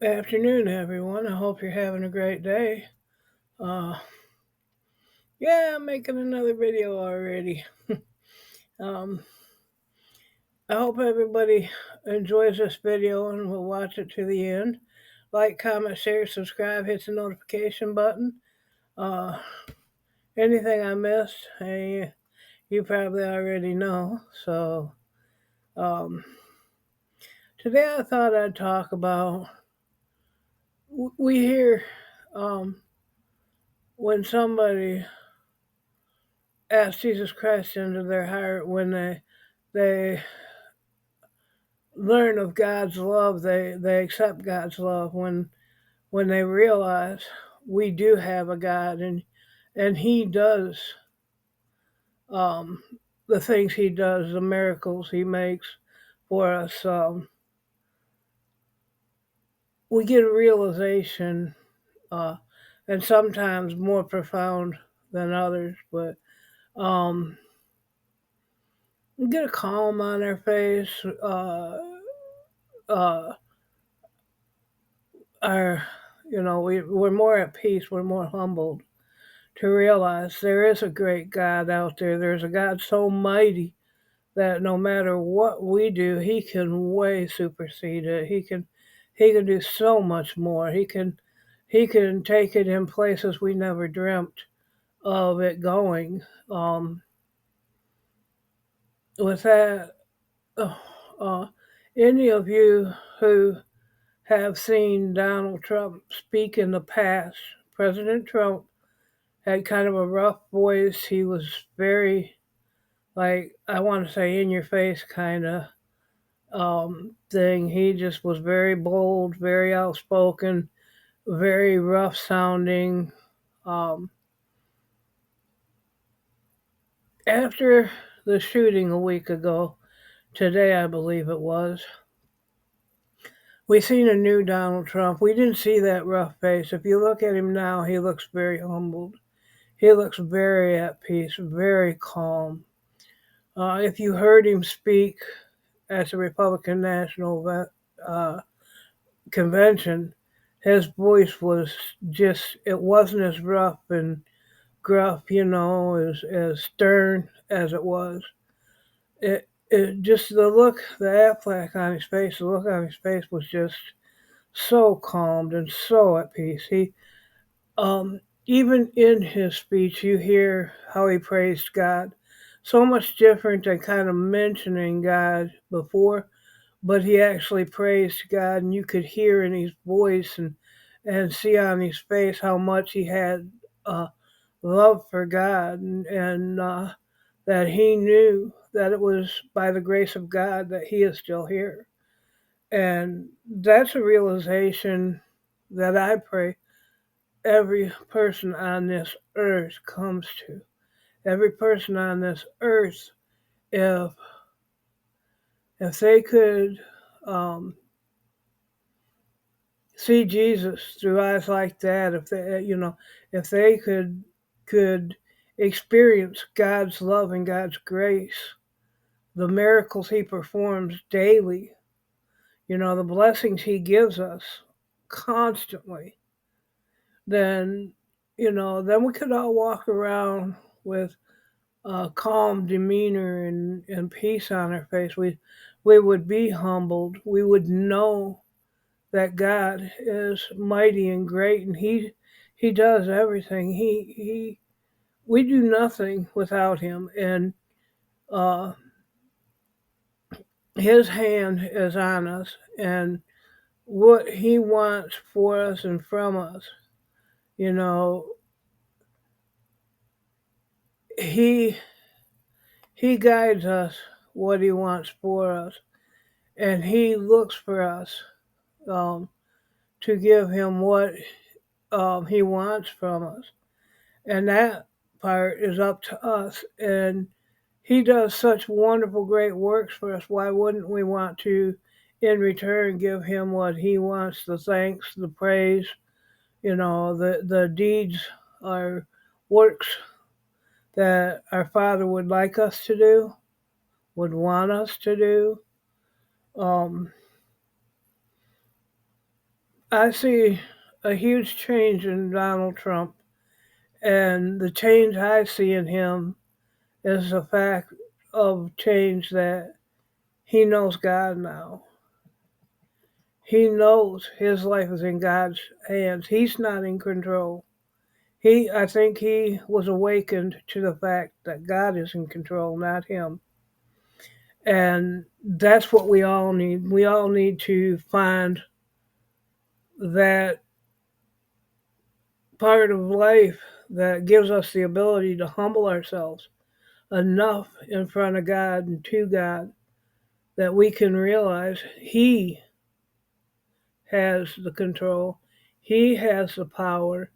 Afternoon, everyone. I hope you're having a great day. Uh, yeah, I'm making another video already. Um, I hope everybody enjoys this video and will watch it to the end. Like, comment, share, subscribe, hit the notification button. Uh, Anything I missed, hey, you probably already know. So, um, today I thought I'd talk about we hear um, when somebody ask Jesus Christ into their heart when they learn of God's love, they accept God's love when they realize we do have a God and He does um, the things He does, the miracles He makes for us. We get a realization, uh, and sometimes more profound than others, but um, we get a calm on our face. Uh, are we're more at peace, we're more humbled to realize there is a great God out there. There's a God so mighty that no matter what we do, He can way supersede it. He can do so much more. He can take it in places we never dreamt of it going. With that, uh, uh, any of you who have seen Donald Trump speak in the past, President Trump had kind of a rough voice. He was very, like, I want to say, in your face kind of thing. He just was very bold, very outspoken, very rough sounding. Um, After the shooting a week ago, today I believe it was, we seen a new Donald Trump. We didn't see that rough face. If you look at him now, he looks very humbled. He looks very at peace, very calm. If you heard him speak at the Republican National uh, Convention, his voice was just, it wasn't as rough and gruff, as stern as it was. It just the look, the Affleck on his face, the look on his face was just so calmed and so at peace. Even in his speech, you hear how he praised God. So much different than kind of mentioning God before, but he actually praised God, and you could hear in his voice and see on his face how much he had uh, love for God, and that he knew that it was by the grace of God that he is still here. And that's a realization that I pray every person on this earth comes to. Every person on this earth, if they could um, see Jesus through eyes like that, if they could experience God's love and God's grace, the miracles He performs daily, the blessings He gives us constantly, then then we could all walk around with calm demeanor and peace on our face. We would be humbled. We would know that God is mighty and great, and He does everything. We do nothing without Him, and uh, His hand is on us, and what He wants for us and from us. You know, He He guides us what He wants for us, and He looks for us um, to give Him what He wants from us. And that part is up to us. And He does such wonderful, great works for us. Why wouldn't we want to, in return, give Him what He wants, the thanks, the praise, the deeds, our works that our Father would like us to do, would want us to do. Um, I see a huge change in Donald Trump, and the change I see in him is the fact of change that he knows God now. He knows his life is in God's hands. He's not in control. I think he was awakened to the fact that God is in control, not him. And that's what we all need. We all need to find that part of life that gives us the ability to humble ourselves enough in front of God and to God that we can realize He has the control, He has the power,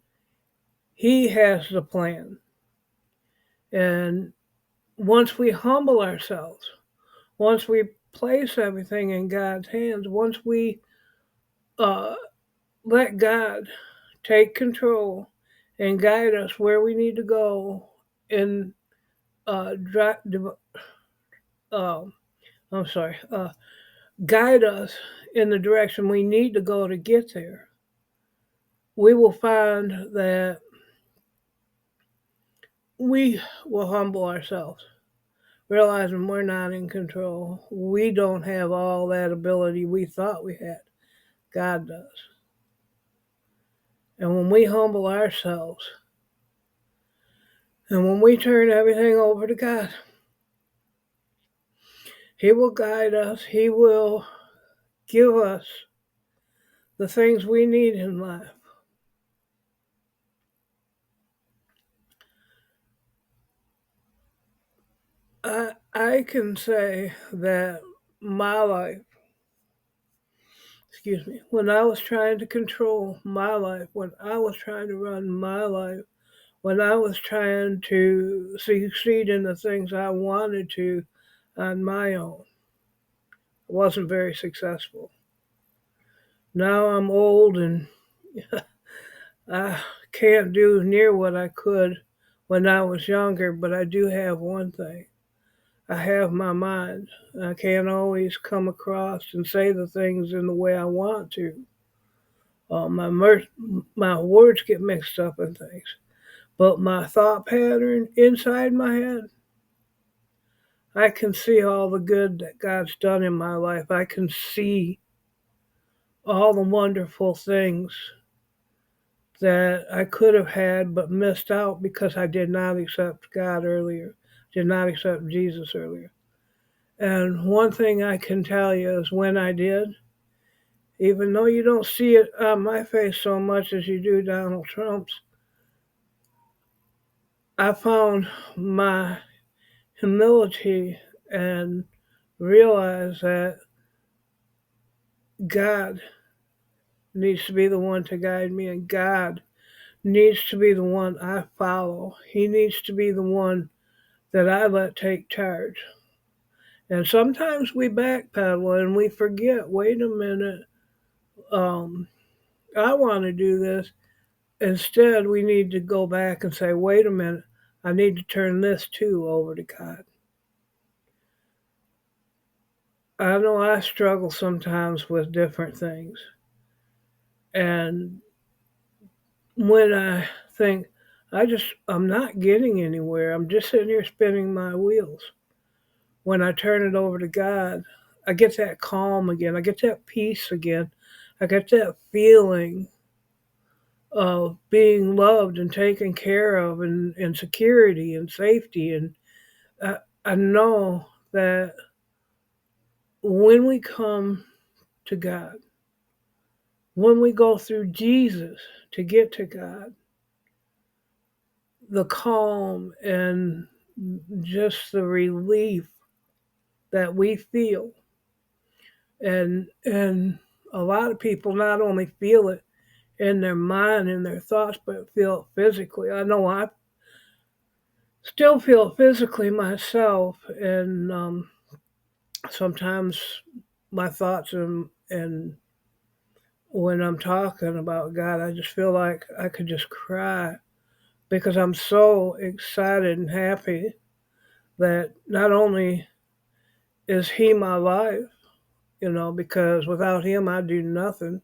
He has the plan. And once we humble ourselves, once we place everything in God's hands, once we uh, let God take control and guide us where we need to go and dri- uh, I'm sorry, guide us in the direction we need to go to get there, we will find that we will humble ourselves, realizing we're not in control. We don't have all that ability we thought we had. God does. And when we humble ourselves and when we turn everything over to God, He will guide us. He will give us the things we need in life. I can say that my life, excuse me, when I was trying to control my life, when I was trying to run my life, when I was trying to succeed in the things I wanted to on my own, I wasn't very successful. Now I'm old and I can't do near what I could when I was younger, but I do have one thing. I have my mind. I can't always come across and say the things in the way I want to. My words get mixed up in things, but my thought pattern inside my head, I can see all the good that God's done in my life. I can see all the wonderful things that I could have had but missed out because I did not accept God earlier, did not accept Jesus earlier. And one thing I can tell you is when I did, even though you don't see it on my face so much as you do Donald Trump's, I found my humility and realized that God needs to be the one to guide me, and God needs to be the one I follow. He needs to be the one that I let take charge. And sometimes we backpedal and we forget, wait a minute, um, I want to do this. Instead, we need to go back and say, wait a minute, I need to turn this too over to God. I know I struggle sometimes with different things. And when I think, I'm not getting anywhere, I'm just sitting here spinning my wheels. When I turn it over to God, I get that calm again. I get that peace again. I get that feeling of being loved and taken care of and security and safety. And I know that when we come to God, when we go through Jesus to get to God, the calm and just the relief that we feel. And a lot of people not only feel it in their mind and their thoughts, but feel it physically. I know I still feel it physically myself, and sometimes my thoughts and when I'm talking about God, I just feel like I could just cry because I'm so excited and happy that not only is He my life, because without Him I do nothing,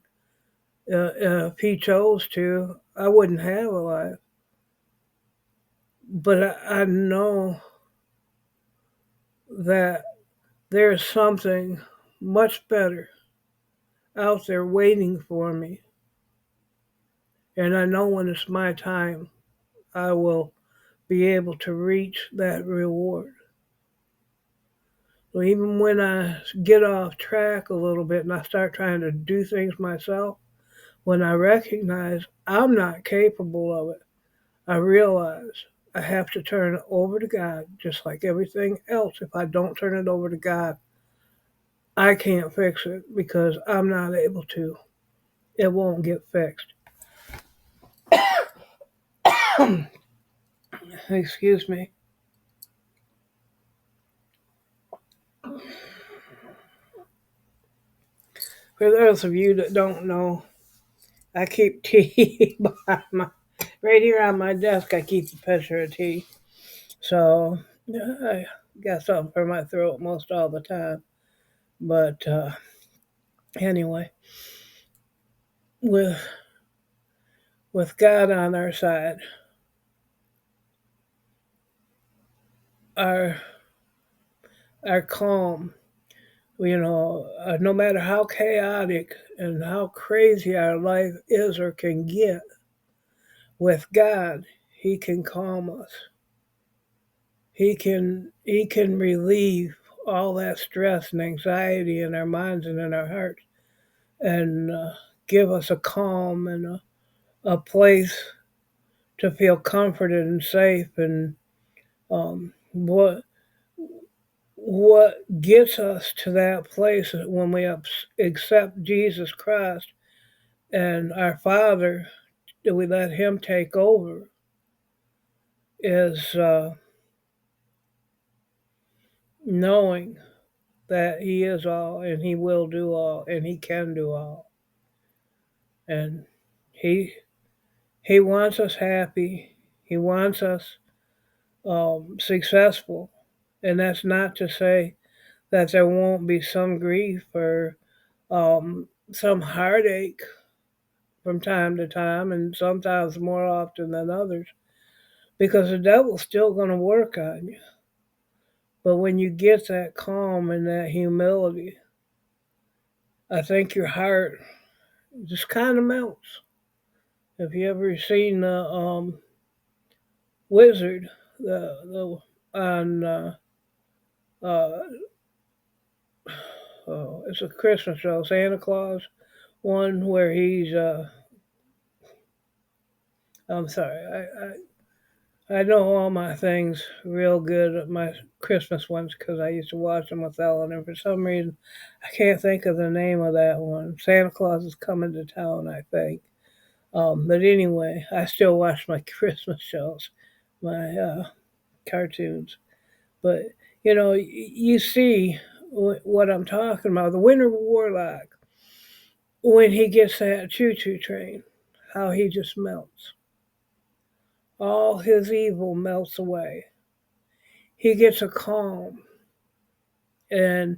If he chose to, I wouldn't have a life. But I know that there's something much better out there waiting for me. And I know when it's my time, I will be able to reach that reward. So even when I get off track a little bit and I start trying to do things myself, when I recognize I'm not capable of it, I realize I have to turn it over to God, just like everything else. If I don't turn it over to God, I can't fix it because I'm not able to. It won't get fixed. Excuse me. For those of you that don't know, I keep tea right here on my desk. I keep a pitcher of tea. So I got something for my throat most all the time. But anyway, with God on our side, our calm, no matter how chaotic and how crazy our life is or can get, with God, He can calm us. He can relieve all that stress and anxiety in our minds and in our hearts, and give us a calm and a place to feel comforted and safe. And what gets us to that place is when we accept Jesus Christ and our Father, that we let Him take over, is knowing that He is all and He will do all and He can do all. And He He wants us happy. He wants us successful. And that's not to say that there won't be some grief or some heartache from time to time, and sometimes more often than others, because the devil's still going to work on you. But when you get that calm and that humility, I think your heart just kind of melts. Have you ever seen the Wizard, the on uh, it's a Christmas show, Santa Claus one where he's I'm sorry, I know all my things real good, my Christmas ones, because I used to watch them with Ellen, and for some reason I can't think of the name of that one. Santa Claus is coming to town, I think. But anyway, I still watch my Christmas shows, my cartoons. But you see what I'm talking about. The Winter Warlock, when he gets that choo-choo train, how he just melts. All his evil melts away. He gets a calm, and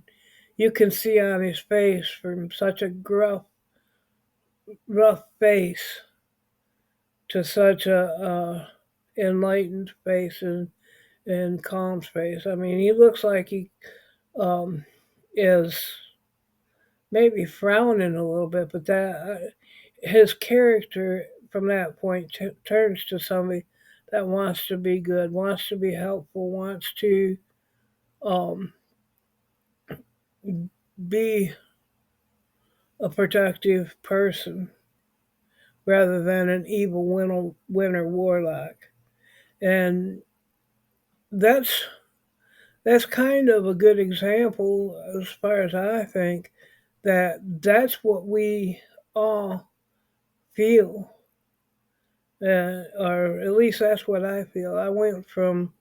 you can see on his face, from such a rough face to such a enlightened face and calm face. I mean, he looks like he um, is maybe frowning a little bit, but that his character from that point turns to somebody that wants to be good, wants to be helpful, wants to um, be a productive person rather than an evil winter warlock. And that's that's kind of a good example, as far as I think, that that's what we all feel, or at least that's what I feel. I went from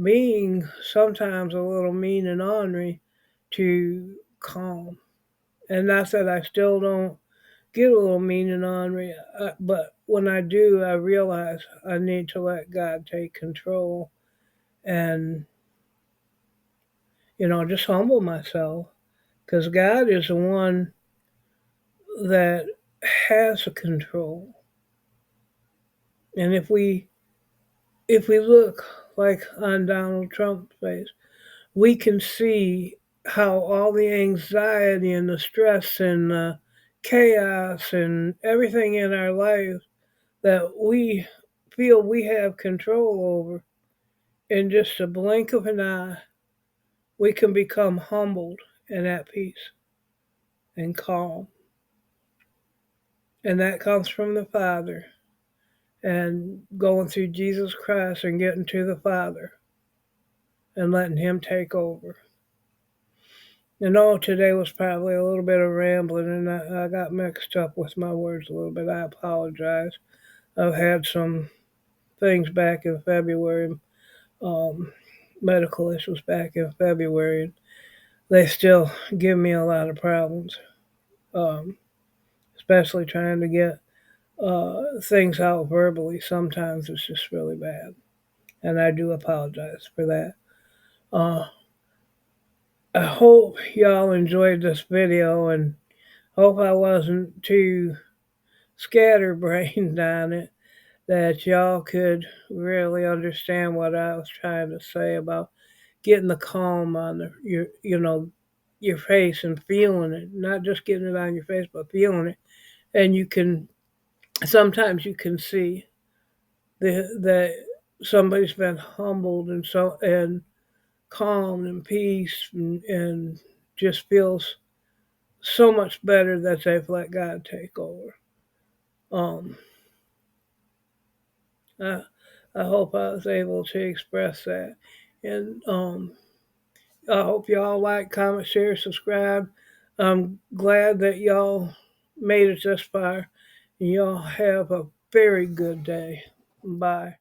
being sometimes a little mean and ornery to calm. And not that I still don't get a little mean and ornery, but when I do, I realize I need to let God take control and, just humble myself, because God is the one that has a control. And if we look like on Donald Trump's face, we can see how all the anxiety and the stress and the chaos and everything in our lives that we feel we have control over, in just a blink of an eye, we can become humbled and at peace and calm. And that comes from the Father and going through Jesus Christ and getting to the Father and letting Him take over. I know today was probably a little bit of rambling and I got mixed up with my words a little bit. I apologize. I've had some things back in February, um, medical issues back in February, and they still give me a lot of problems, um, especially trying to get things out verbally. Sometimes it's just really bad, and I do apologize for that. Uh, I hope y'all enjoyed this video and hope I wasn't too scatterbrained on it, that y'all could really understand what I was trying to say about getting the calm on your face and feeling it, not just getting it on your face, but feeling it. And you can sometimes you can see that somebody's been humbled and calm and peace and just feels so much better that they've let God take over. Um, I, I hope I was able to express that. And I hope y'all like, comment, share, subscribe. I'm glad that y'all made it this far. Y'all have a very good day. Bye.